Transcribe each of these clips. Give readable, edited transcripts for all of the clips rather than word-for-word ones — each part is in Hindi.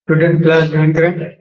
स्टूडेंट क्लास ज्वाइन करें।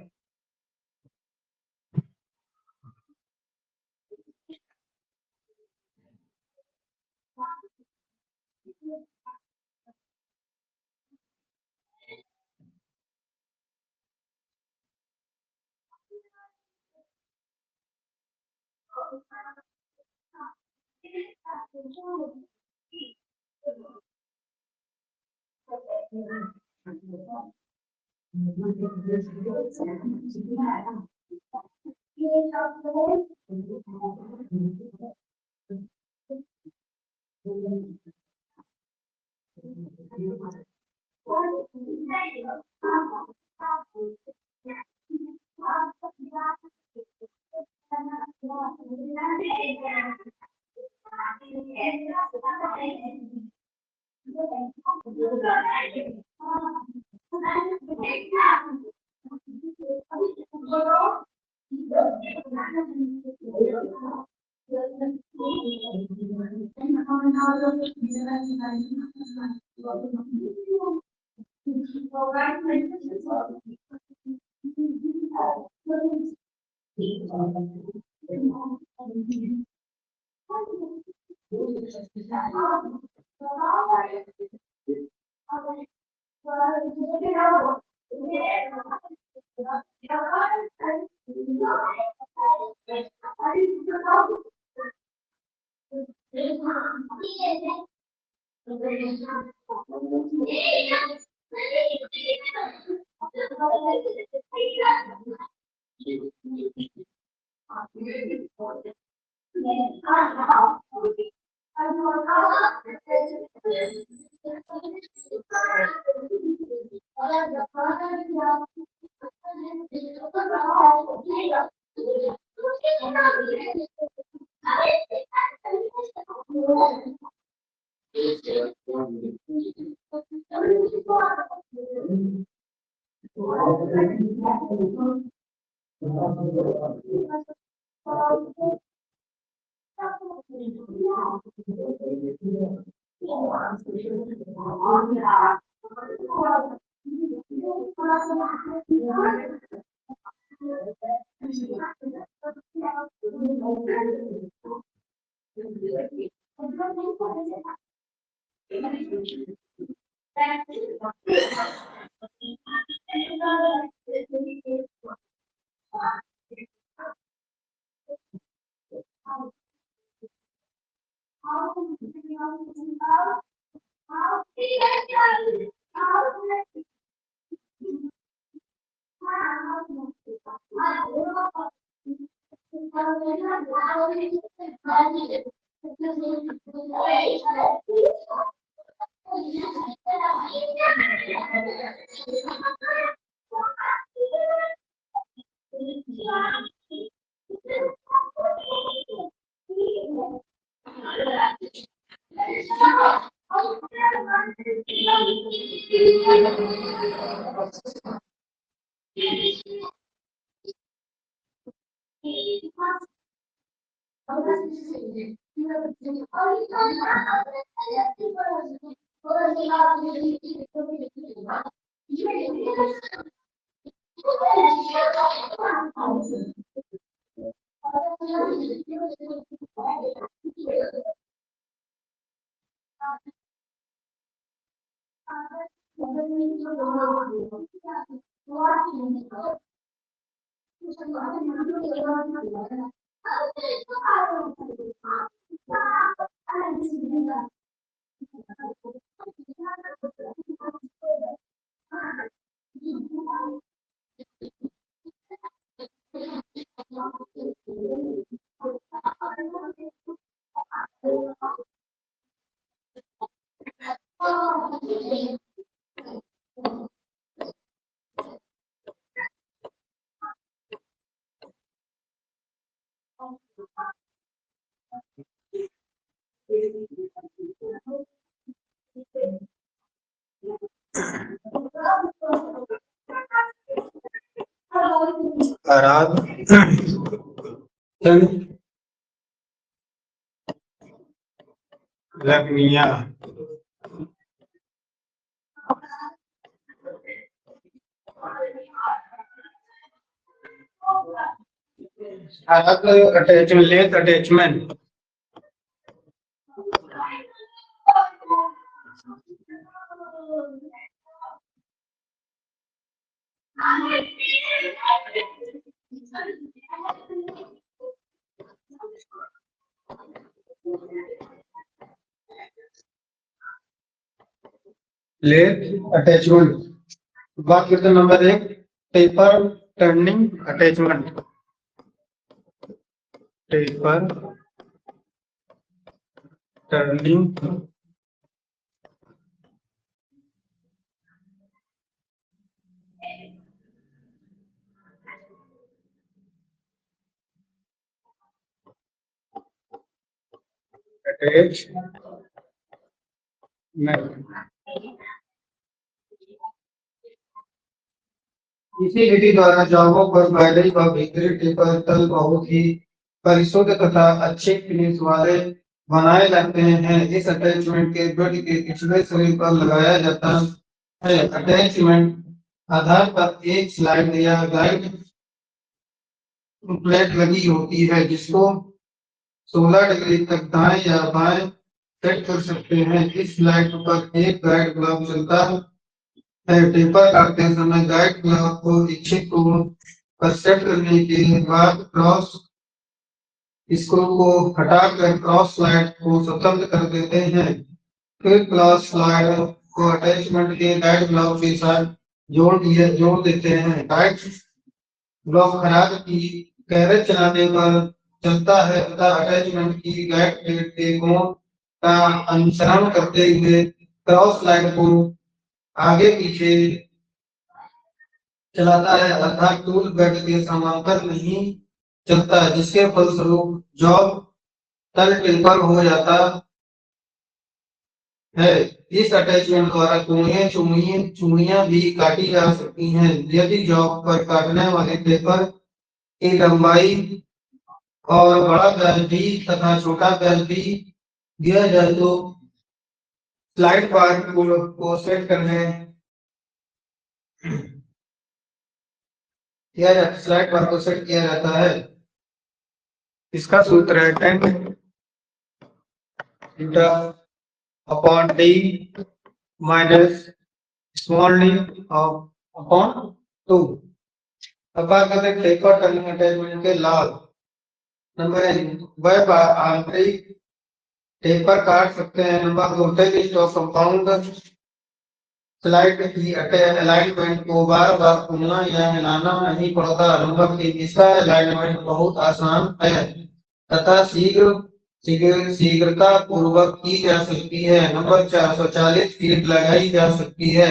आराध लगनिया। Attachment, lathe attachment. Lathe attachment. बात करते हैं number 1, taper turning attachment. Taper turning attachment. इसी विधि द्वारा जामों पर बाहरी व भीतरी टेपर तल बहुत ही परिशुद्ध तथा अच्छे फिनिश वाले बनाए जाते हैं। इस अटैचमेंट के बेड के पिछले सिरे पर लगाया जाता है। अटैचमेंट आधार पर एक स्लाइड या गाइड प्लेट लगी होती है जिसको 16 डिग्री तक दाएं या बाएं सेट कर सकते हैं। इस स्लाइड पर एक गाइड ग्लव चलता है। टेपर काटते समय गाइड ग्लव को इच्छित कोण पर सेट करने के बाद क्रॉस स्क्रू को हटाकर क्रॉस स्लाइड को स्वतंत्र कर देते हैं। फिर क्रॉस स्लाइड को अटैचमेंट के गाइड ग्लव के साथ जोड़ देते हैं। गाइड ग्लव खराब की कैरेज चलाने पर चलता है तथा अटैचमेंट की गाइड प्लेट के कोण का अनुसरण करते हुए क्रॉस स्लाइड को आगे पीछे चलाता है अर्थात टूल बेड के समांतर नहीं चलता, जिसके फलस्वरूप जॉब तल टेपर हो जाता है। इस अटैचमेंट द्वारा कोणीय चूड़ियां भी काटी जा सकती हैं। यदि जॉब पर काटने वाले टेपर की लंबाई और बड़ा व्यास भी तथा छोटा व्यास भी दिया जाए तो स्लाइड बार को सेट करने स्लाइड बार को सेट किया जाता है। इसका सूत्र है 10 upon D minus small D upon 2। अब बात करते हैं टेपर टर्निंग अटैचमेंट के लाभ। नंबर 1, वह आंतरिक टेपर काट सकते हैं। नंबर 2, टेक कंपाउंड स्लाइड की अलाइनमेंट को बार बार घूमना या हिलाना नहीं पड़ता। नंबर 3, इसका अलाइनमेंट बहुत आसान है तथा शीघ्रता पूर्वक की जा सकती है। नंबर 4, स्वचालित फीड लगाई जा सकती है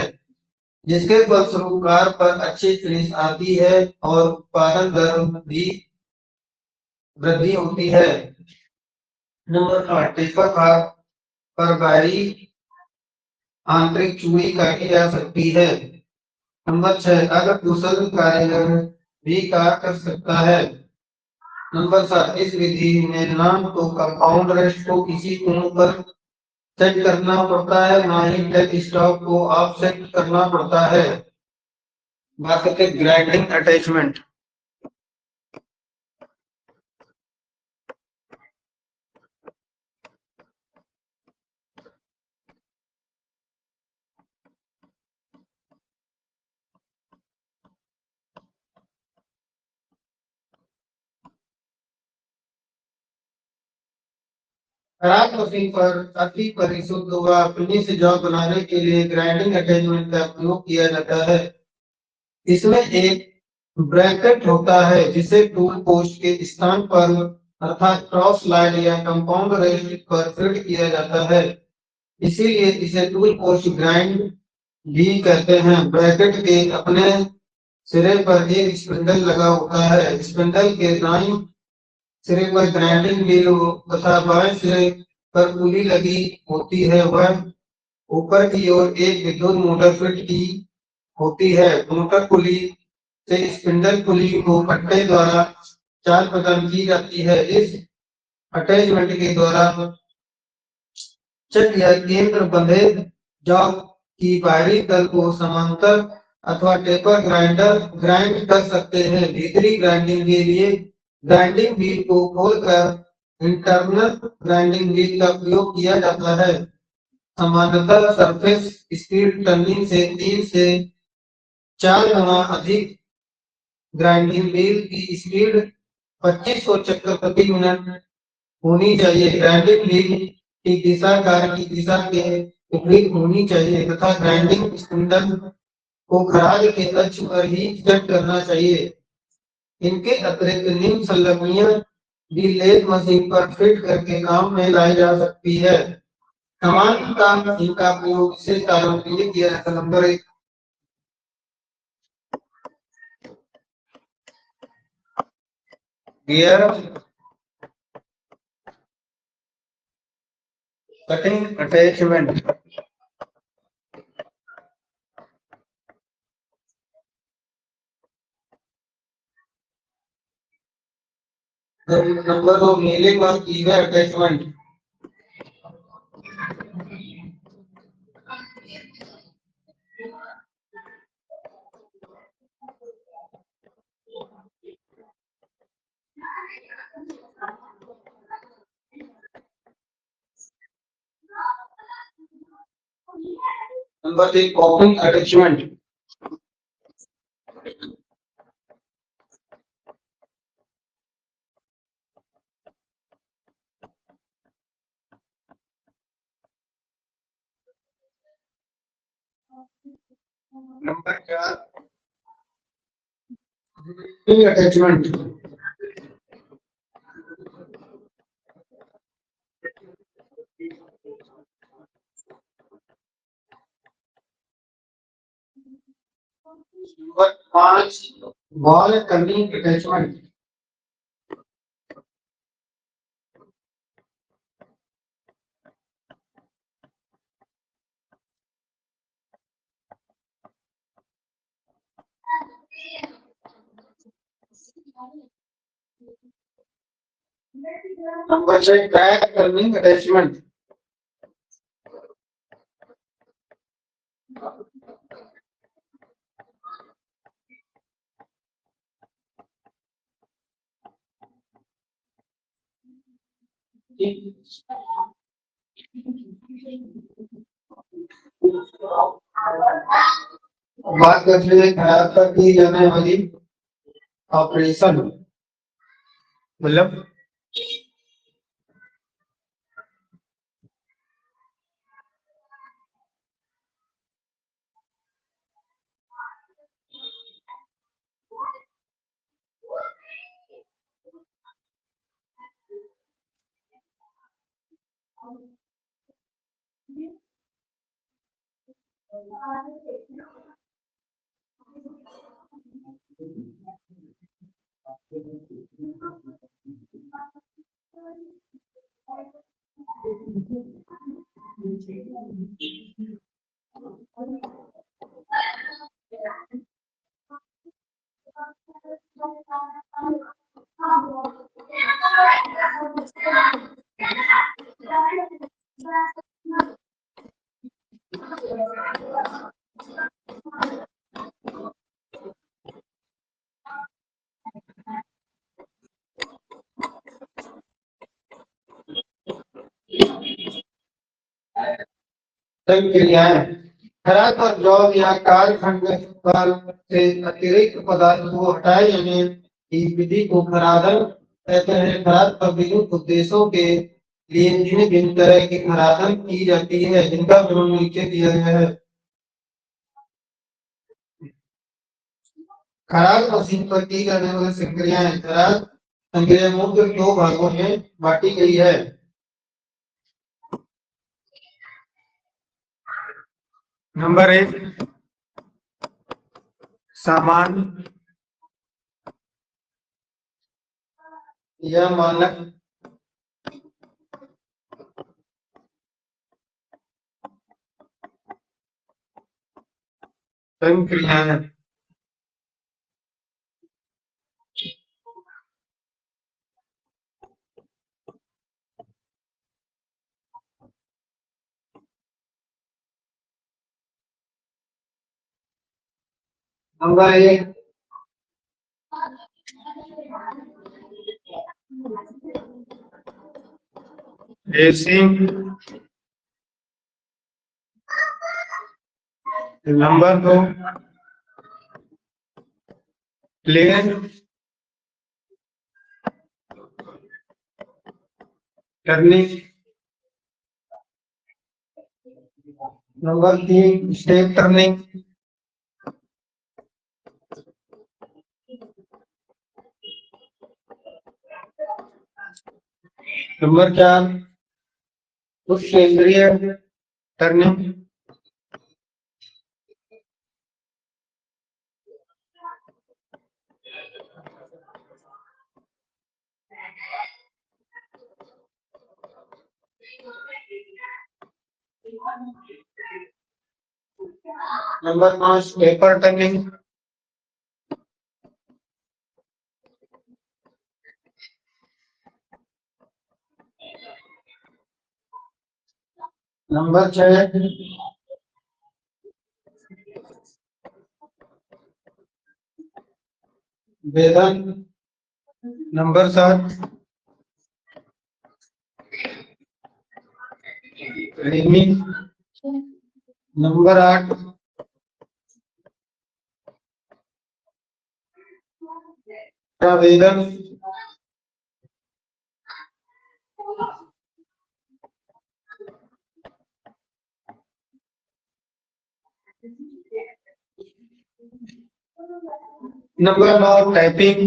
जिसके फलस्वरूप कार पर अच्छी फिनिश आती है और उत्पादन दर भी वृद्धि होती है। नंबर 8, टेपर पर बाहरी आंतरिक चूड़ी काटी जा सकती है। नंबर 6, अगर कुशल कारीगर भी कार्य कर सकता है। नंबर 7, इस विधि में ना तो कंपाउंड रेस्ट को किसी कोण पर सेट करना पड़ता है ना ही टेक स्टॉप को ऑफ सेट करना पड़ता है। बात करते हैं ग्राइंडिंग अटैचमेंट। खराब मशीन पर अति परिशुद्ध व फिनिश जॉब बनाने के लिए ग्राइंडिंग अटैचमेंट का उपयोग किया जाता है। इसमें एक ब्रैकेट होता है जिसे टूल पोस्ट के स्थान पर अर्थात क्रॉस स्लाइड या कंपाउंड रेस्ट पर फिट किया जाता है। इसीलिए इसे टूल पोस्ट ग्राइंड भी कहते हैं। ब्रैकेट के अपने सिरे पर एक स्पिंडल लगा होता है। स्पिंडल के दाईं सिरे पर ग्राइंडिंग व्हील तथा बाएं सिरे पर पुली लगी होती है। वह ऊपर की ओर एक विद्युत मोटर फिट की होती है। मोटर पुली से स्पिंडल पुली को पट्टे द्वारा चाल प्रदान की जाती है। इस अटैचमेंट के द्वारा चक या केंद्र बंधे जॉब की बाहरी तल को समांतर अथवा टेपर ग्राइंडर ग्राइंड कर सकते हैं। भीतरी ग्राइंडिंग के लिए ग्राइंडिंग व्हील को खोलकर इंटरनल ग्राइंडिंग व्हील का उपयोग किया जाता है। सामान्यतः सरफेस स्पीड टर्निंग से 3 से 4 गुना अधिक ग्राइंडिंग व्हील की स्पीड 2500 चक्कर प्रति मिनट होनी चाहिए। ग्राइंडिंग व्हील की दिशा कार्य की दिशा के विपरीत होनी चाहिए तथा ग्राइंडिंग स्पिंडल को खराद के अक्ष पर ही सेट करना चाहिए। इनके अतिरिक्त निम्न संलग्नियां भी लेथ मशीन पर फिट करके काम में लाई जा सकती है। सामान्यतः इनका प्रयोग विशेष कार्यों के लिए किया जाता है। Number 1, gear cutting attachment. Number 2, milling और gear attachment. Number 3, कॉपिंग attachment. Number 4, attachment. Number 5, ball Corning attachment. Number 6, crack Corning attachment. बात करते हैं खराब पर की जाने वाली ऑपरेशन, मतलब क्रियाएं। खराब पर जॉब या कालखंड पर से अतिरिक्त पदार्थ को हटाए जाने की विधि को खरादन कहते हैं। खराद पर विभिन्न उद्देश्यों के लिए भिन्न भिन्न तरह की खरादन की जाती है, जिनका विवरण नीचे दिया गया है। खराद मशीन पर की जाने वाली संक्रियाएं। खराद संक्रिया मुख्य 2 भागों में बांटी गई है। नंबर 1, सामान्य या मानक संक्रियाएं। नंबर एक, रेसिंग। नंबर दो, प्लेन टर्निंग। नंबर तीन, स्टेप टर्निंग। नंबर चार, उच्च केंद्रीय टर्निंग। नंबर पांच, पेपर टर्निंग। नंबर छह, वेदन। नंबर सात, रिमिंग। नंबर आठ, आवेदन। नंबर नौ, टाइपिंग।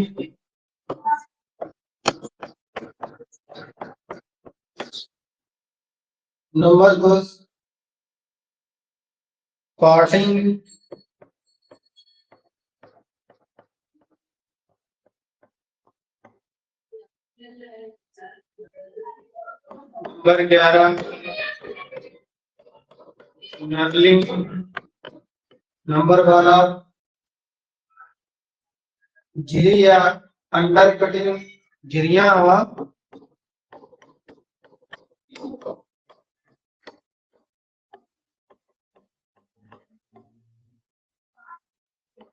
नंबर दस, पार्सिंग। Number 11, knurling. नंबर 12, झिरी या अंडर कटिंग, झिरियां हुआ।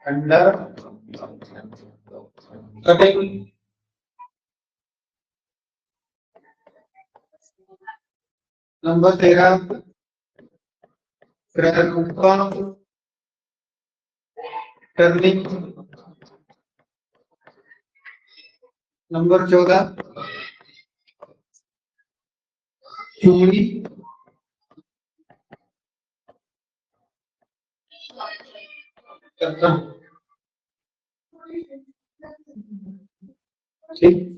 Under cutting. Number 13, turning. Number 14, चूड़ी। ठीक।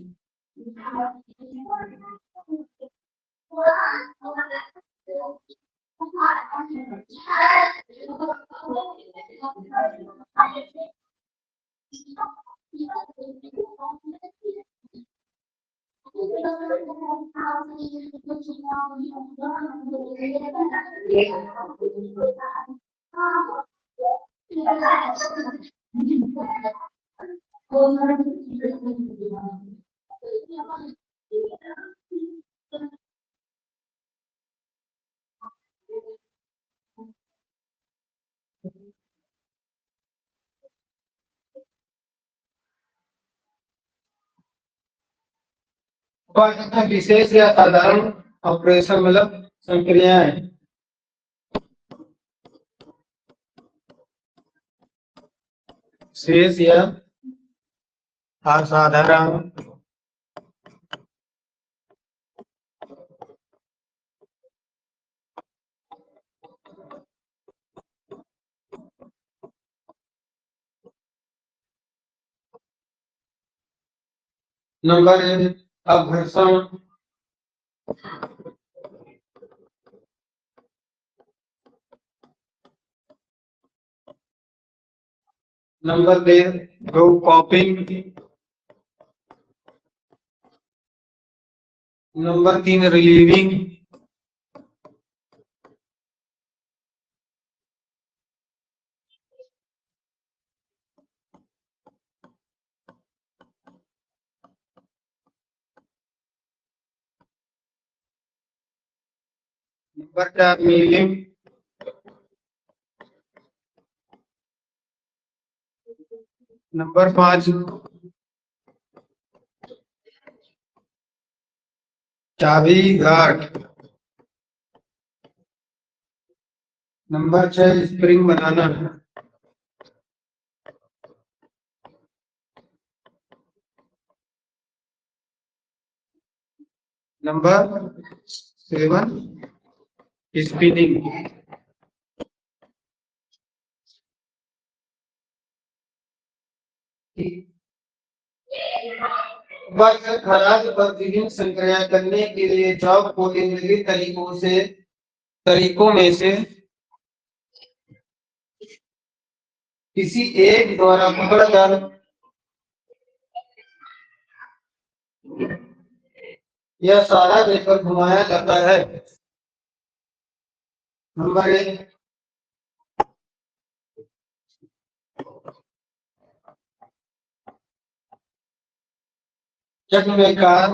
विशेष या साधारण ऑपरेशन मतलब संक्रियाएं। विशेष या असाधारण। नंबर एक, अपघर्षण। नंबर दो, कॉपिंग। नंबर तीन, रिलीविंग। नंबर चार, मीलिंग। नंबर 5 चाबी घाट। नंबर 6 स्प्रिंग बनाना। Number 7 spinning. खराद पर विभिन्न संक्रिया करने के लिए जॉब को निम्नलिखित तरीकों में से किसी एक द्वारा पकड़कर यह सहारा देकर घुमाया जाता है। नंबर 1 चक्र में कार।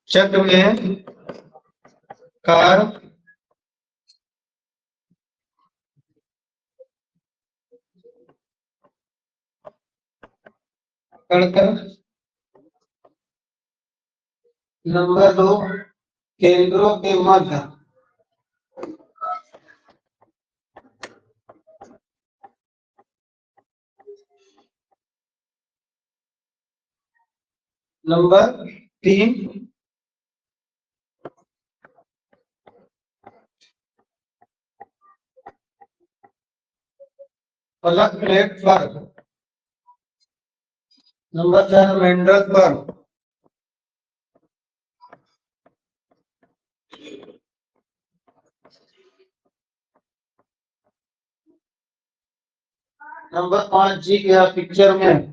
चक्र में कार पकड़कर। नंबर 2 केंद्रों के मध्य। नंबर 3 पलक प्लेट पर। नंबर 4 मेंडल पर। नंबर 5 जी गया पिक्चर में।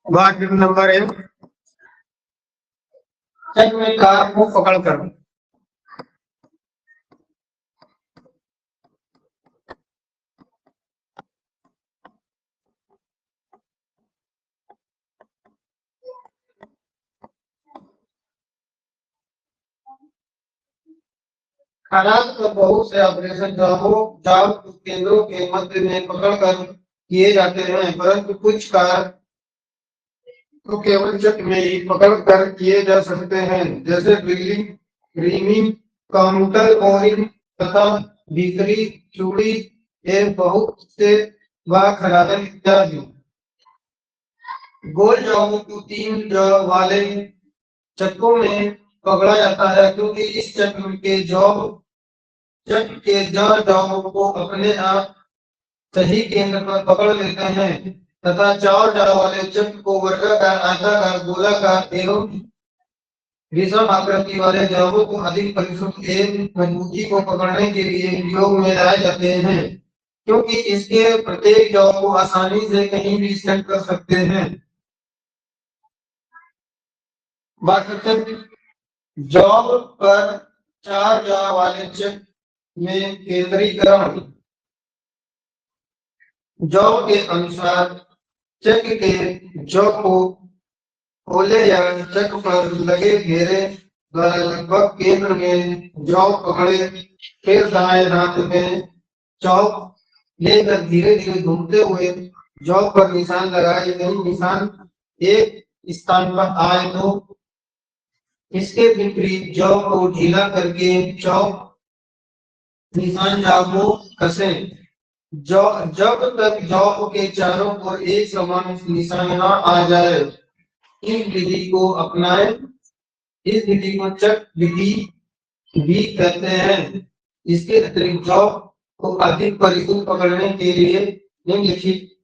वाक्य नंबर 1 चक्र में कार को पकड़कर। खराद पर बहुत से ऑपरेशन जॉब केंद्रों के मध्य में पकड़कर किए जाते हैं, परंतु कुछ कार्य तो केवल चक्र में ही पकड़कर किए जा सकते हैं, जैसे बिलिंग, रीमिंग, काउंटर ओरिंग तथा भीतरी चूड़ी एवं बहुत से खरादन इत्यादि। गोल जॉब को 3 जॉब वाले चक्रों में पकड़ा जाता है, क्योंकि इस चक्र के जॉब को अपने आप सही केंद्र पर पकड़ लेते हैं तथा 4 जॉब वाले चक्र को वर्गाकार, आयताकार, गोलाकार एवं विषम आकृति वाले जॉबों को अधिक परिशुद्ध एवं मजबूती को पकड़ने के लिए उपयोग में लाए जाते हैं, क्योंकि इसके प्रत्येक जॉब को आसानी से कहीं भी सेट कर सकते हैं। जॉब पर 4 जॉब वाले चक्र में केंद्रीकरण। जॉब के अनुसार चक्र के जॉब को खोले या चक्र पर लगे घेरे द्वारा लगभग केंद्र में जॉब पकड़े, फिर दाएं हाथ में जॉब लेकर धीरे धीरे घूमते हुए जॉब पर निशान लगाए। यदि निशान एक स्थान पर आए तो इसके विपरीत जॉब को ढीला करके निशान जॉब को कसे। जब तक जॉब के चारों ओर एक समान निशान न आ जाए, इस विधि को अपनाएं। इस विधि को चक्र विधि भी कहते हैं। इसके अतिरिक्त जॉब को अधिक परिशुद्ध पकड़ने के लिए निम्नलिखित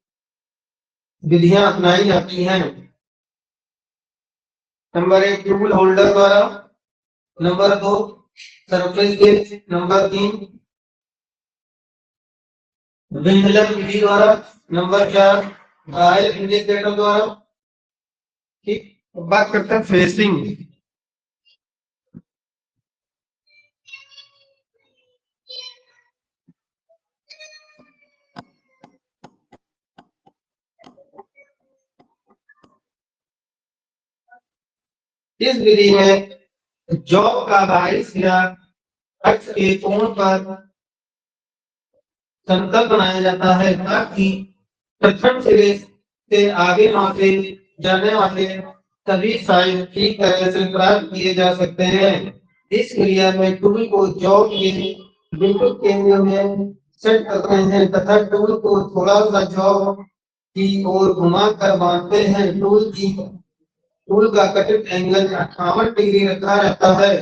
विधियां अपनाई जाती हैं। नंबर 1 टूल होल्डर द्वारा, नंबर 2 सरफेस गेज, नंबर 3 विंडलर विधि द्वारा, नंबर 4 डायल इंडिकेटर द्वारा। ठीक, अब बात करते हैं फेसिंग। इस विधि में जॉब का बाईस या अक्ष के कोण पर समतल बनाया जाता है ताकि प्रथम सिरे से आगे मापे जाने वाले सभी साइज ठीक तरह से प्राप्त किए जा सकते हैं। इस क्रिया में टूल को जॉब के बिल्कुल केंद्र में सेट करते हैं तथा टूल को थोड़ा सा जॉब की ओर घुमा कर बांधते हैं। टूल का कटिंग एंगल 58 डिग्री रखा रहता है।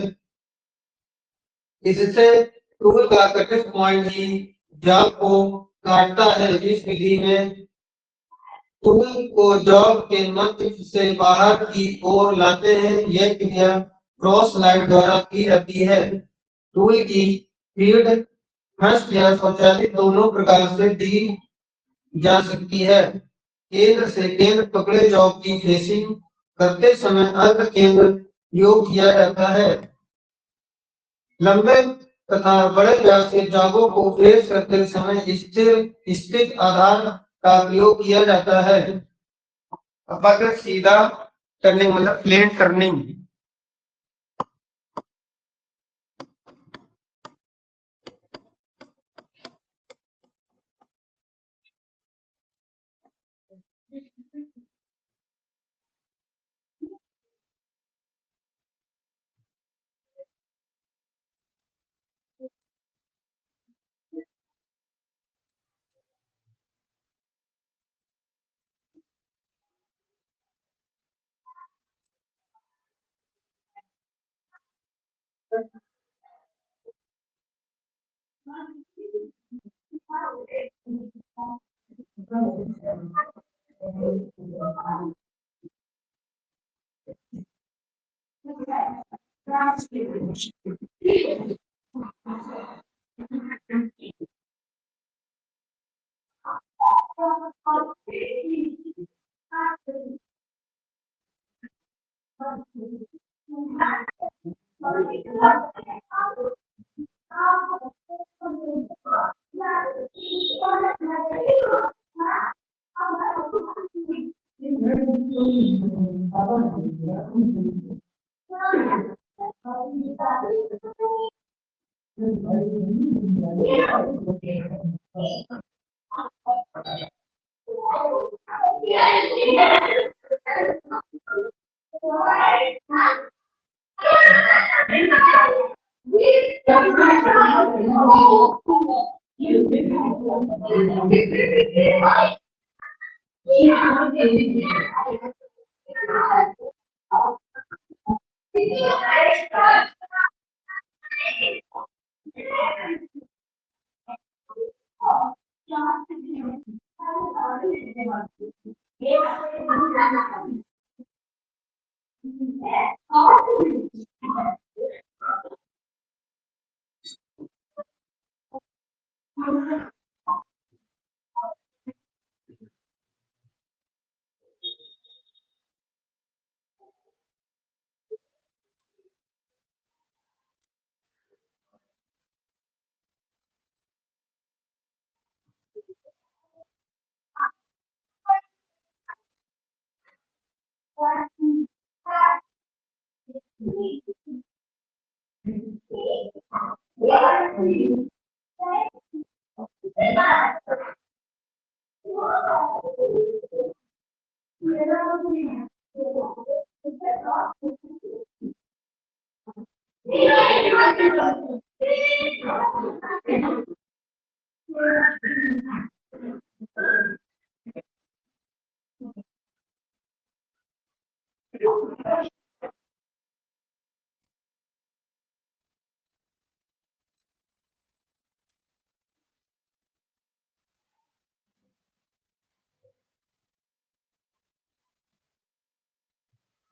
इससे टूल का कटिंग पॉइंट ही जॉब को काटता है। इस विधि में टूल को जॉब के मध्य से बाहर की ओर लाते हैं। यह क्रिया क्रॉस लाइट द्वारा की जाती है। टूल की फीड हस्त या स्वचालित दोनों प्रकार से दी जा सकती है। केंद्र से केंद्र पकड़े जॉब की फेसिंग करते समय अर्ध केंद्र योग किया जाता है। लंबे तथा बड़े व्यास के जॉबों को फेस करते समय स्थिर स्थित आधार का प्रयोग किया जाता है। अब अगर सीधा टर्निंग मतलब प्लेन टर्निंग।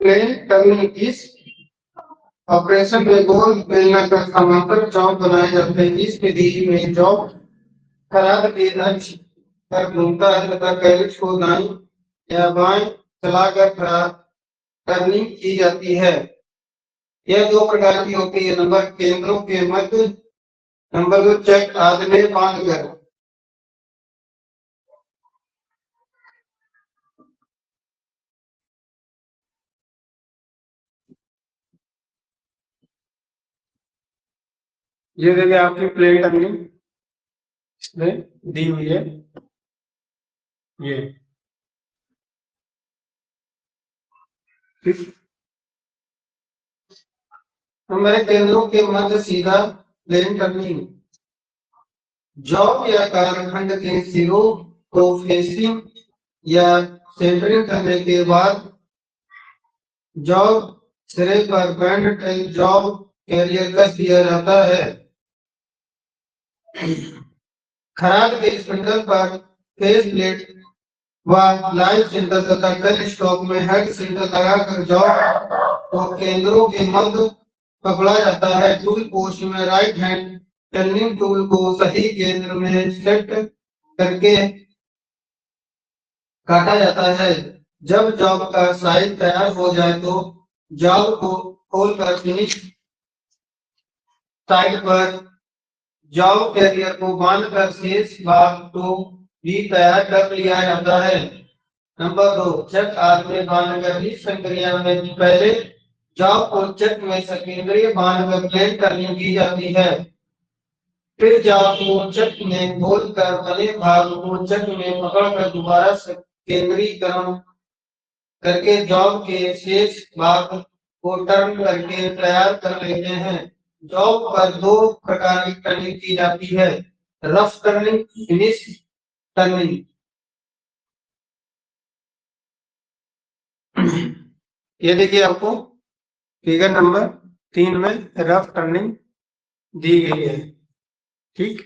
प्लेन टर्निंग इस ऑपरेशन में गोल बेलनाकार समांतर चौक बनाए जाते हैं। इस विधि में चौक खराद के अक्ष पर घूमता है तथा कैलिक्स को दाईं या बाएं चलाकर टर्निंग की जाती है। यह दो प्रकार की होती है। नंबर केंद्रों के मध्य, नंबर दो चेक आदि में बांधकर। ये देखिए आपकी प्लेट टर्निंग इसमें दी हुई है। ये हमारे केंद्रों के मध्य सीधा प्लेन टर्निंग। जॉब या कालखंड के सिरों को फेसिंग या सेंटरिंग करने के बाद जॉब सिरे पर बैंड टेल जॉब कैरियर कस दिया जाता है। खराद के स्पिंडल पर फेस प्लेट व लाइव सिंटर तथा कल स्टॉक में हेड सिंटर लगाकर जॉब को केंद्रों के मध्य पकड़ा जाता है। टूल पोस्ट में राइट हैंड टर्निंग टूल को सही केंद्र में सेट करके काटा जाता है। जब जॉब का साइज तैयार हो जाए तो जॉब को खोलकर फिनिश साइड पर जॉब कैरियर को बांधकर शेष भाग को भी तैयार कर लिया जाता है। नंबर दो चक आग में बांधकर इस प्रक्रिया में पहले जॉब को चक में सेकेंडरी बांधकर प्लेन टर्निंग की जाती है। फिर जॉब को चक में खोलकर बने भाग को चक में पकड़कर दोबारा केंद्रीकरण करके जॉब के शेष भाग को टर्न करके तैयार कर लेते हैं। जॉब पर दो प्रकार की टर्निंग की जाती है, रफ टर्निंग, फिनिश टर्निंग। ये देखिए आपको फिगर नंबर 3 में रफ टर्निंग दी गई है। ठीक,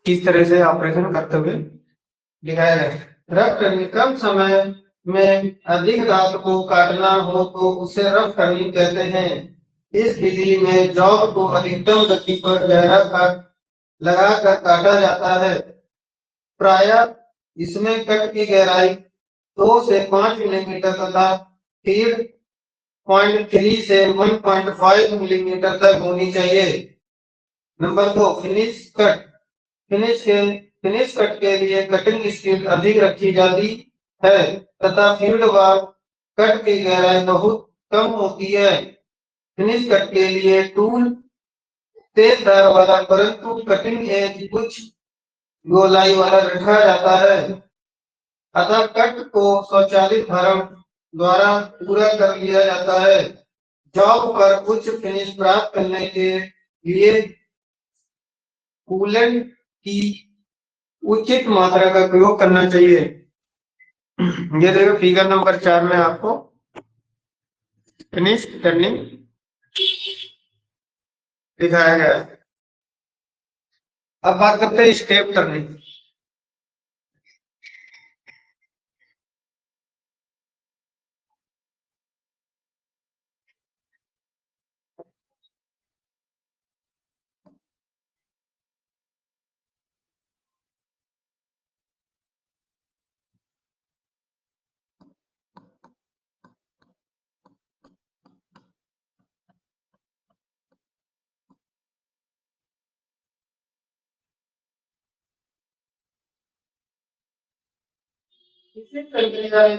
किस तरह से ऑपरेशन करते हुए दिखाया गया। रफ टर्निंग कम समय में अधिक दांत को काटना हो तो उसे रफ टर्निंग कहते हैं। इस विधि में जॉब को अधिकतम गति पर गहरा काट लगाकर काटा जाता है। प्रायः इसमें कट की गहराई 2 से 5 मिलीमीटर तथा फीड 0.3 से 1.5 मिलीमीटर तक होनी चाहिए। Number 2 finish cut. Finish cut के लिए कटिंग स्पीड अधिक रखी जाती है तथा फील्ड व कट की गहराई बहुत कम होती है। फिनिश कट के लिए टूल तेज धार वाला परंतु कटिंग एज कुछ गोलाई वाला रखा जाता है। अतः कट को स्वचालित भरण द्वारा पूरा कर लिया जाता है। जॉब पर उच्च फिनिश प्राप्त करने के लिए कूलेंट की उचित मात्रा का प्रयोग करना चाहिए। ये देखो फिगर नंबर 4 में आपको फिनिश टर्निंग दिखाया गया है। अब बात करते हैं स्टेप टर्निंग।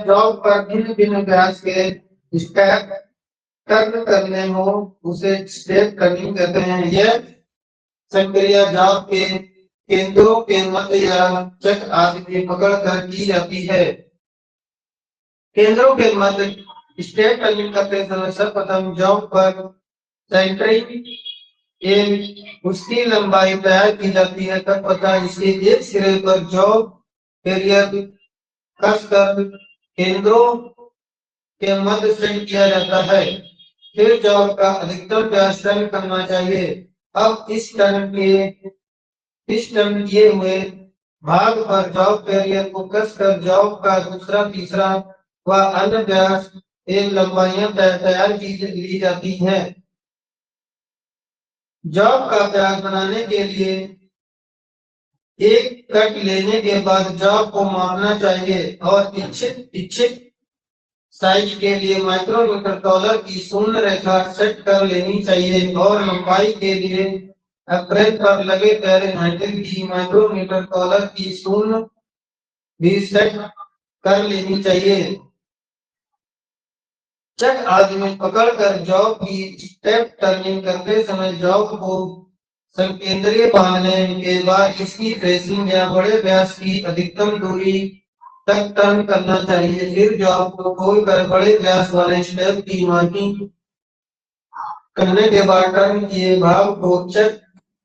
जॉब पर भिन्न भिन्न व्यास के स्टेप टर्न करने हो उसे स्टेप टर्निंग कहते हैं। यह संक्रिया जॉब के केंद्रों के मध्य या चक आदि की पकड़ कर की जाती है। केंद्रों के मध्य स्टेप टर्निंग करते समय सर्वप्रथम जॉब पर सेंटरिंग उसकी लंबाई तय की जाती है। तत्पश्चात इसे एक सिरे पर जॉब कैरियर कसकर केंद्रों के मध्य से किया जाता है। फिर जॉब का अधिकतम व्यास टर्न करना चाहिए। अब इस टर्न किए हुए भाग पर जॉब कैरियर को कसकर जॉब का दूसरा तीसरा व अन्य व्यास एवं लंबाइयां तैयार की ली जाती है। जॉब का व्यास बनाने के लिए एक कट लेने के बाद जॉब को मापना चाहिए और इच्छित साइज के लिए माइक्रोमीटर डॉलर की शून्य रेखा सेट कर लेनी चाहिए और लंबाई के लिए अप्रैल पर लगे फ़ारेनहाइट की माइक्रोमीटर डॉलर की शून्य भी सेट कर लेनी चाहिए। चक आदि में पकड़कर जॉब की स्टेप टर्निंग करते समय जॉब को संकेंद्रीय बांधने के बाद इसकी फेसिंग या बड़े व्यास की अधिकतम दूरी तक टर्न करना चाहिए। फिर जॉब को खोलकर बड़े व्यास वाले स्टेप की मार्किंग करने के बाद टर्न किए भाग को चक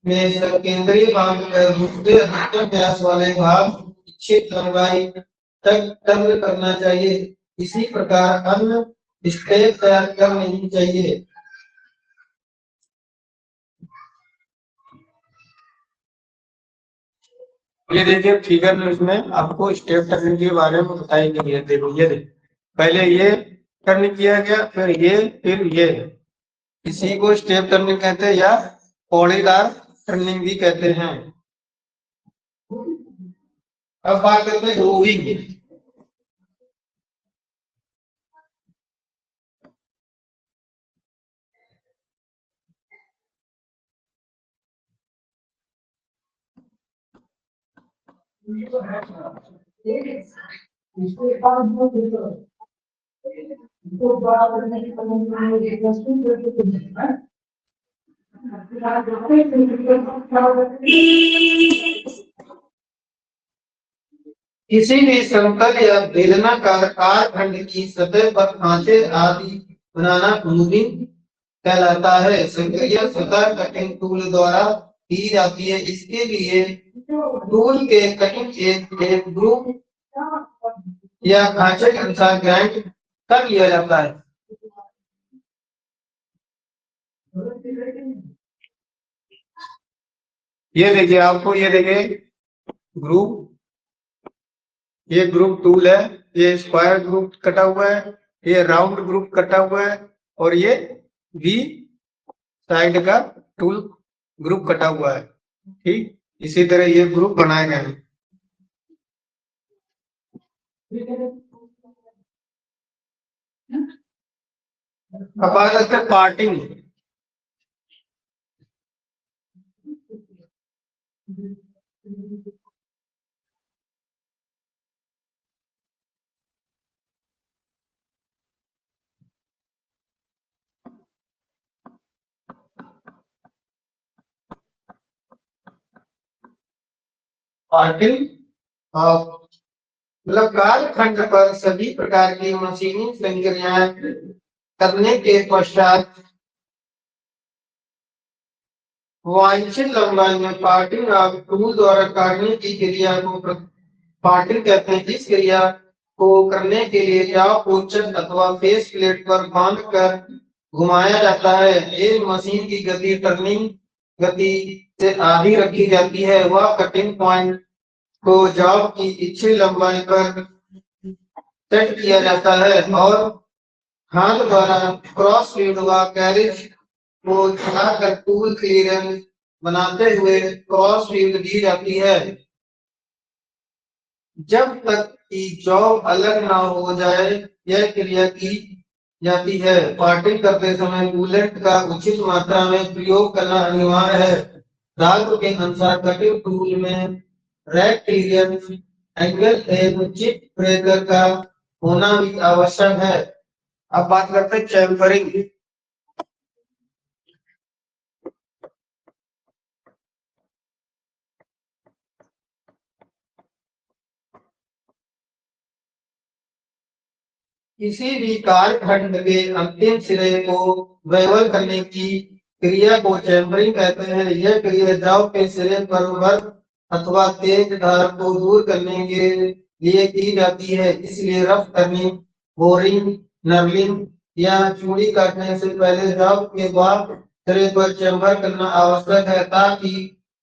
में संकेंद्रीय बांधकर दूसरे अधिकतम व्यास वाले भाग इच्छित लंबाई तक टर्न करना चाहिए। इसी प्रकार अन्य स्टेप तैयार कर लेनी चाहिए। ये देखिए फिगर में इसमें आपको स्टेप टर्निंग के बारे में बताएंगे। ये देखो ये पहले ये टर्निंग किया गया, फिर ये इसी को स्टेप टर्निंग कहते हैं या पौड़ीदार टर्निंग भी कहते हैं। अब बात करते हैं ग्रूविंग। किसी भी समतल या बेलनाकार कालखंड की सतह पर खांचे आदि बनाना ग्रूविंग कहलाता है। संक्रिया सतह कटिंग टूल द्वारा की जाती है। इसके लिए टूल के कटिंग एक ग्रूव या खांचे के अनुसार ग्राइंड कर लिया जाता है। ये देखिए आपको ये देखिए ग्रूव, ये ग्रुप टूल है, ये स्क्वायर ग्रुप कटा हुआ है, ये राउंड ग्रुप कटा हुआ है और ये वी साइड का टूल ग्रुप कटा हुआ है। ठीक इसी तरह ये ग्रुप बनाए गए हैं। अब बात करते हैं पार्टिंग। पार्टिंग मतलब कालखंड पर सभी प्रकार की मशीनी संक्रियाएं करने के पश्चात वांछित लंबाई में पार्टिंग आप टूल द्वारा काटने की क्रिया को पार्टिंग कहते हैं। इस क्रिया को करने के लिए जाव को चक अथवा फेस प्लेट पर बांधकर घुमाया जाता है। एक मशीन की गति टर्निंग गति से आधी रखी जाती है। वह कटिंग पॉइंट को जाव की इच्छित लंबाई पर सेट किया जाता है और हाथ द्वारा क्रॉस फीड व कैरिज को चलाकर टूल क्लियरेंस बनाते हुए क्रॉस फीड दी जाती है। जब तक कि जॉब अलग ना हो जाए यह क्रिया की जाती है। पार्टिंग करते समय कूलेंट का उचित मात्रा में प्रयोग करना अनिवार्य है। धातु के अनुसार कटिंग टूल में रैक क्लियरेंस एंगल एवं चिप ब्रेकर का होना भी आवश्यक है। अब बात करते हैं चैम्फरिंग। किसी भी कालखंड के अंतिम सिरे को बेवल करने की क्रिया को चैम्फरिंग कहते हैं। यह क्रिया जाव के सिरे पर वर्क अथवा तेज धार को दूर करने के लिए की जाती है। इसलिए रफ टर्निंग, बोरिंग, नर्लिंग या चूड़ी काटने से पहले जाव के बाद सिरे पर चैम्बर करना आवश्यक है ताकि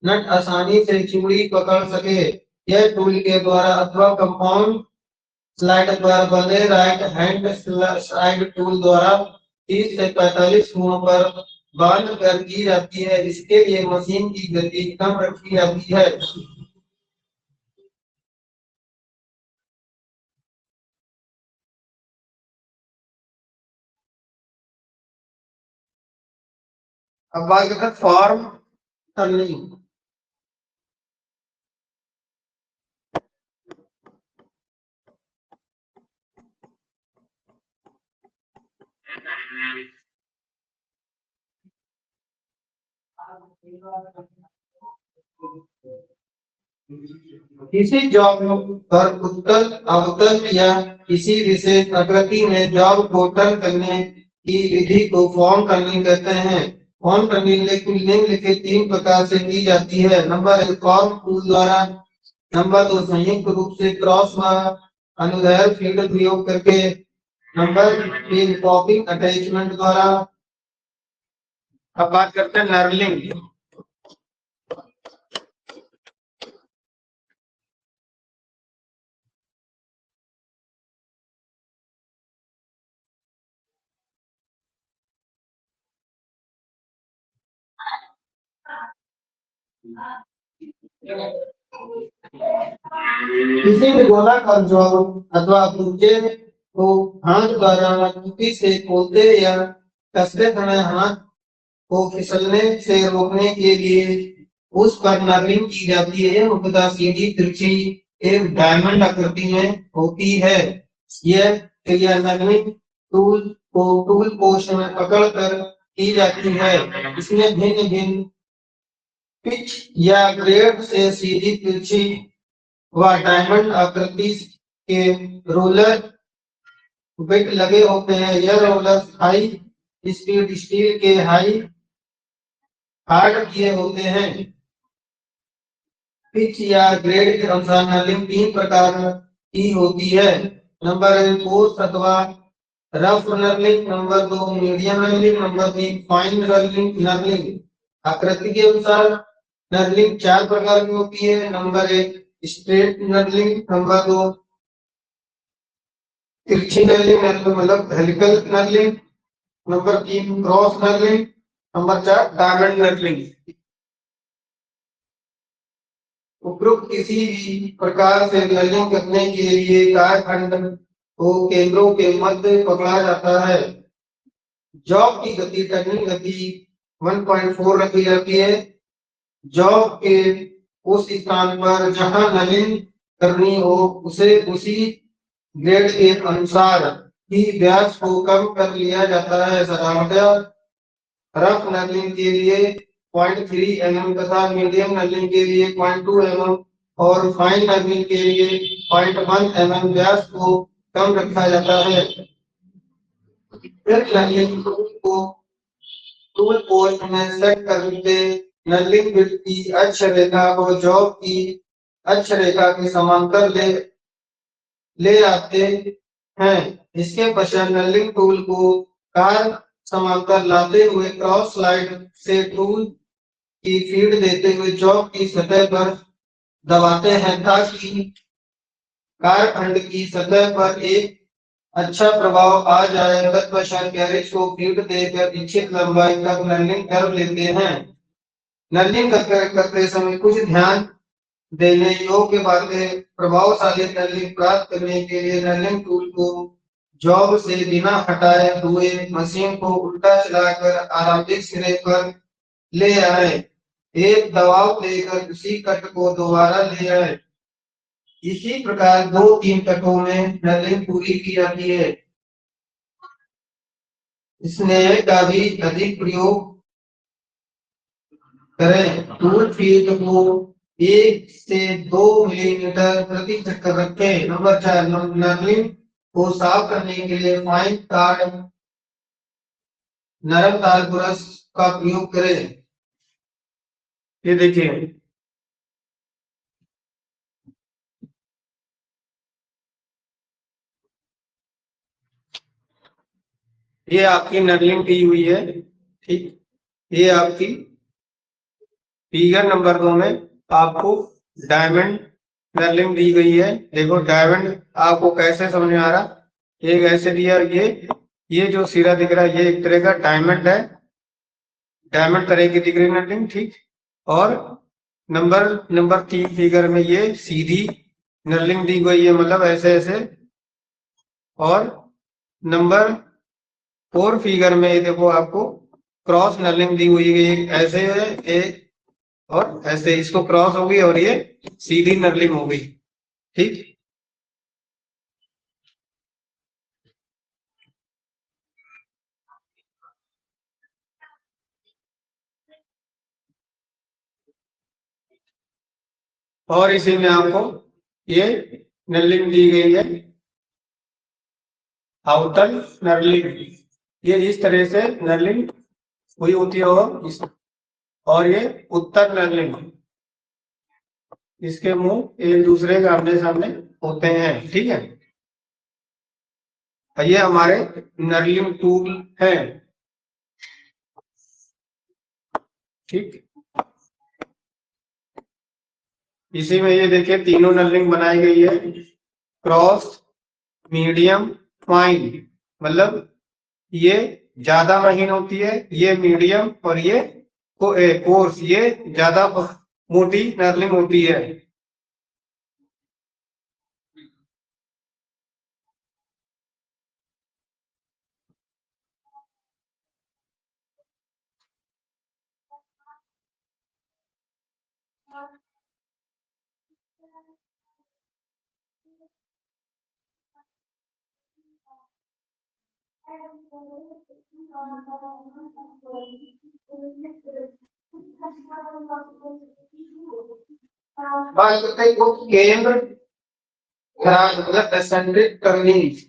नट आसानी से चूड़ी पकड़ सके। यह टूल के द्वारा अथवा कंपाउंड स्लाइड पर बने राइट हैंड स्लाइड टूल द्वारा 30 से 45 कोणों पर बांध कर की जाती है। इसके लिए मशीन की गति कम रखी जाती है। अब बात करते हैं फॉर्म टर्निंग। किसी जॉब पर उत्तल अवतल या किसी विशेष आकृति में जॉब को टर्न करने की विधि को फॉर्म टर्निंग कहते हैं। फॉर्म टर्निंग निम्नलिखित 3 प्रकार से की जाती है। नंबर 1 फॉर्म टूल द्वारा। नंबर 2 संयुक्त रूप से क्रॉस अनुदैर्ध्य फील्ड प्रयोग करके। नंबर 3 पॉपिंग अटैचमेंट द्वारा। अब बात करते हैं नर्लिंग। किसी भी गोलाकार जॉब अथवा पुर्जे को हाथ द्वारा मजबूती से खोलते या कसते समय हाथ को फिसलने से रोकने के लिए उस पर नर्लिंग की जाती है। यह मुख्यतः सीधी तिरछी एक डायमंड आकृति में होती है। यह क्रिया नर्लिंग टूल को टूल पोस्ट में पकड़कर की जाती है। इसमें भिन्न भिन्न पिच या ग्रेड से सीधी तिरछी व डायमंड आकृति के रोलर बिट लगे होते हैं। यह रोलर हाई स्पीड स्टील के हाई हार्ड किए होते हैं। पिच या ग्रेड के अनुसार नर्लिंग 3 प्रकार की होती है। नंबर 1 कोर्स अथवा rough knurling. Number 2 medium knurling. Number 3 fine knurling. आकृति के अनुसार नर्लिंग 4 प्रकार की होती है। Number 1 straight knurling. नंबर 2 तिरछी नर्लिंग मतलब helical knurling. Number 3 cross knurling. Number 4 diamond knurling. उपरोक्त किसी भी प्रकार से नर्लिंग करने के लिए काटखंड को केंद्रों के मध्य पकड़ा जाता है। जॉब की गति टर्निंग गति 1.4 रखी जाती है। जॉब के उस स्थान पर जहां नर्लिंग करनी हो उसे उसी ग्रेड के अनुसार ही व्यास को कम कर लिया जाता है। साधारणतः रफ नर्लिंग के लिए 0.3 mm तथा मीडियम नर्लिंग के लिए 0.2 mm और फाइन नर्लिंग के लिए 0.1 mm व्यास को कम रखा जाता है। फिर नर्लिंग को टूल पोस्ट में सेट करके नर्लिंग बिट की अक्ष रेखा को जॉब की अक्ष रेखा के समांतर ले आते हैं। इसके पश्चात नर्लिंग टूल को कार समांतर लाते हुए क्रॉस स्लाइड से टूल की फीड देते हुए जॉब की सतह पर दबाते हैं ताकि कारखंड की सतह पर एक अच्छा प्रभाव आ जाए। तत्पश्चात कैरेज को फीड देकर इच्छित लंबाई तक नर्लिंग कर लेते हैं। नर्लिंग करते समय कुछ ध्यान देने योग्य बातें। प्रभावशाली नर्लिंग प्राप्त करने के लिए नर्लिंग टूल को जॉब से बिना हटाए हुए मशीन को उल्टा चलाकर आरंभिक सिरे पर ले आए। एक दबाव देकर उसी कट को दोबारा ले आए। इसी प्रकार 2-3 कटों में नर्लिंग पूरी की जाती है। स्नेह का भी अधिक प्रयोग करें। टूल फीड को 1 से 2 मिलीमीटर प्रति चक्कर रखें। नंबर 4 नर्लिंग को साफ करने के लिए फाइन कार्ड नरम तार ब्रश का प्रयोग करें। ये देखिए ये आपकी नर्लिंग की हुई है। ठीक, ये आपकी फिगर नंबर 2 में आपको डायमंड नर्लिंग दी गई है। देखो डायमंड आपको कैसे समझ में आ रहा, एक ऐसे दिया, ये जो सिरा दिख रहा है ये एक तरह का डायमंड है, डायमंड तरह की दिख रही नर्लिंग, ठीक। और नंबर नंबर 3 फिगर में ये सीधी नर्लिंग दी गई है, मतलब ऐसे ऐसे। और नंबर 4 फिगर में ये देखो आपको क्रॉस नर्लिंग दी हुई है, एक ऐसे है एक और ऐसे, इसको क्रॉस हो गई और ये सीधी नर्लिंग हो गई, ठीक। और इसी में आपको ये नर्लिंग दी गई है, अवतल नर्लिंग, ये इस तरह से नर्लिंग हुई होती है। और ये उत्तर नर्लिंग, इसके मुंह एक दूसरे के आमने सामने होते हैं, ठीक है। ये हमारे नर्लिंग टूल है, ठीक। इसी में ये देखिए तीनों नर्लिंग बनाई गई है, क्रॉस, मीडियम, फाइन, मतलब ये ज्यादा महीन होती है, ये मीडियम, और ये कोर्स, ये ज्यादा मोटी नर्लिंग होती है। बात करते हैं वो केंद्र खराब, मतलब एसेंट्रिक टर्निंग।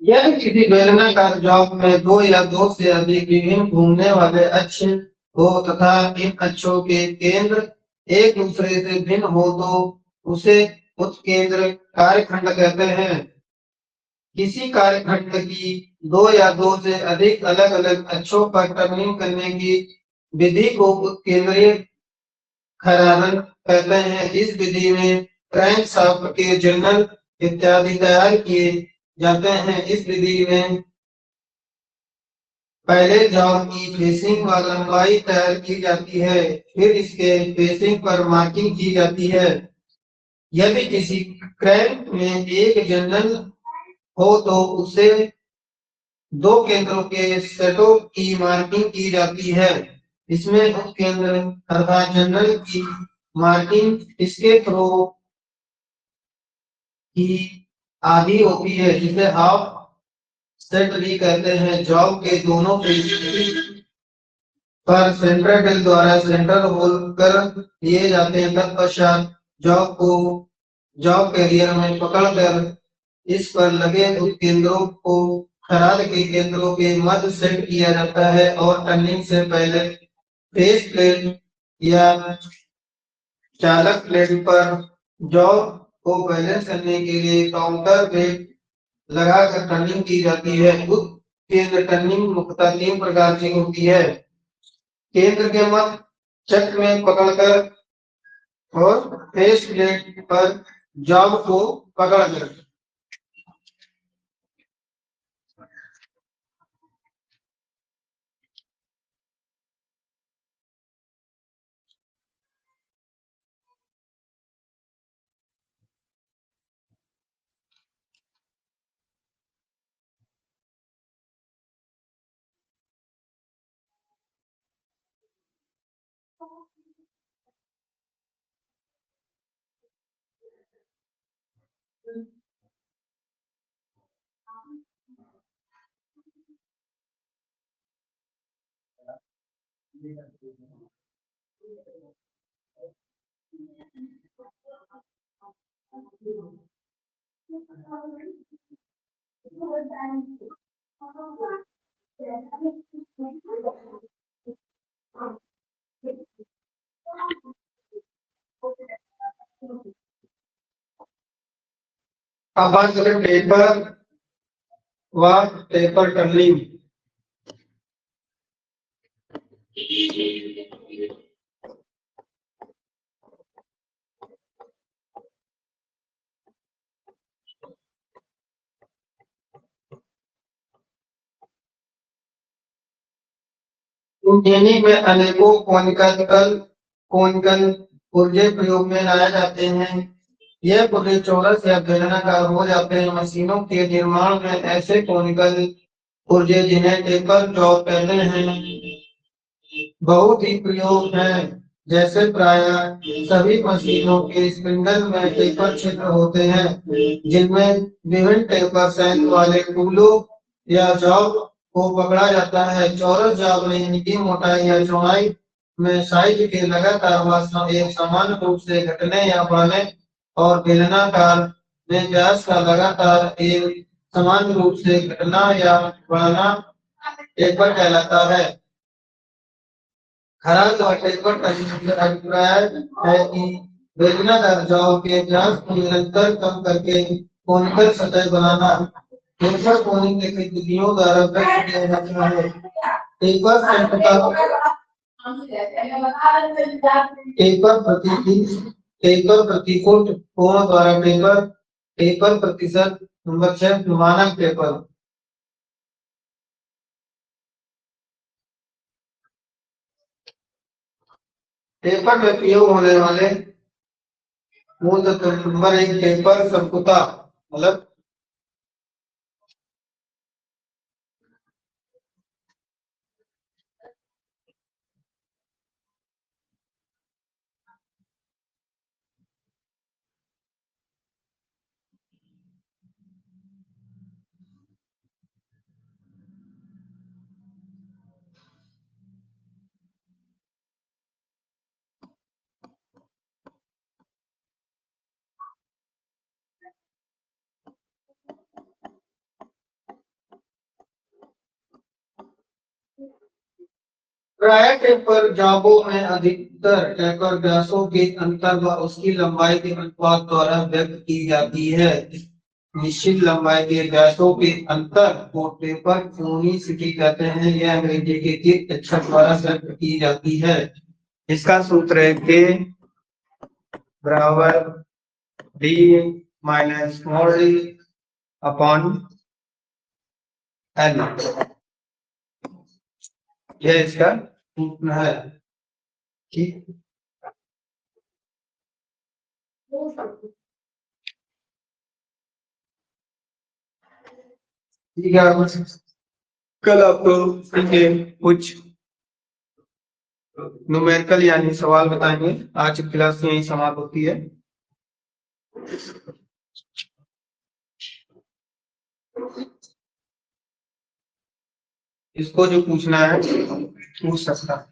यदि किसी बेलनाकार जॉब में दो या दो से अधिक विभिन्न घूमने वाले अक्ष हो तथा इन अक्षों के केंद्र एक दूसरे से भिन्न हो तो उसे उत्केंद्र कार्यखंड कहते हैं। किसी कार्यखंड की दो या दो से अधिक अलग अलग अक्षों पर टर्निंग करने की विधि को उत्केंद्रीय खरारन कहते हैं। इस विधि में क्रैंक शाफ्ट के जर्नल इत्यादि तैयार किए जाते हैं। इस विधि में पहले जॉब की फेसिंग व लंबाई तैयार की जाती है, फिर इसके फेसिंग पर मार्किंग की जाती है। यदि किसी क्रैंक में एक जर्नल हो तो उसे दो केंद्रों के सेटों की मार्किंग की जाती है। इसमें उपकेंद्र अर्थात जनरल की मार्किंग इसके थ्रो की आधी होती है, जिसे हाफ सेट भी कहते हैं। जॉब के दोनों पर सेंट्रल टेल द्वारा सेंट्रल होल कर दिए जाते हैं। तत्पश्चात जॉब कैरियर में पकड़कर इस पर लगे उपकेंद्रों को खराद के केंद्रों के मध्य सेट किया जाता है और टर्निंग से पहले फेस प्लेट या चालक प्लेट पर जॉब को बैलेंस करने के लिए काउंटर वेट लगाकर टर्निंग की जाती है। उत्केंद्र टर्निंग मुख्यतः 3 प्रकार की होती है, केंद्र के मध्य, चक्र में पकड़कर और फेस प्लेट पर जॉब को पकड़कर। अब बात करें पेपर व पेपर टर्निंग। इंजीनियरिंग में अनेकों कोनिकल पुर्जे प्रयोग में लाए जाते हैं। यह पुर्जे चौरस या बेलनाकार हो जाते हैं। मशीनों के निर्माण में ऐसे कोनिकल पुर्जे जिन्हें टेपर जॉब कहते हैं बहुत ही प्रयोग है। जैसे प्राय सभी मशीनों के स्पिंडल में टेपर छिद्र होते हैं जिनमें विभिन्न टेपर सैंक वाले टूलों या जॉब को पकड़ा जाता है। चौरस जॉब में इनकी मोटाई या चौड़ाई में साइज के लगातार व एक समान रूप से घटने या बढ़ने और बेलनाकार में व्यास का लगातार एक समान रूप से घटना या बढ़ना टेपर कहलाता है। खराद और टेपर का अभिप्राय है कि बेलनाकार जॉब के व्यास को निरंतर कम करके कोनिकल सतह बनाना टेपर कोनिंग के विधियों द्वारा व्यक्त किया जाता है। टेपर टेपर प्रति फुट कोण द्वारा टेपर टेपर प्रतिशत नंबर 6 मानक टेपर। टेपर में प्रयोग होने वाले मूल तत्व नंबर 1 टेपर संकुता मतलब प्राय टेपर जॉबों में अधिकतर टेपर व्यासों के अंतर व उसकी लंबाई के अनुपात द्वारा व्यक्त की जाती है। निश्चित लंबाई के व्यासों के अंतर को टेपर कोनिसिटी कहते हैं। यह अंग्रेजी के किस अक्षर द्वारा व्यक्त की जाती है। इसका सूत्र है के बराबर D minus small D upon L. यह इसका सूत्र है। ठीक ठीक है। कल आपको कुछ न्यूमेरिकल यानी सवाल बताएंगे। आज की क्लास यही समाप्त होती है। इसको जो पूछना है पूछ सकता है।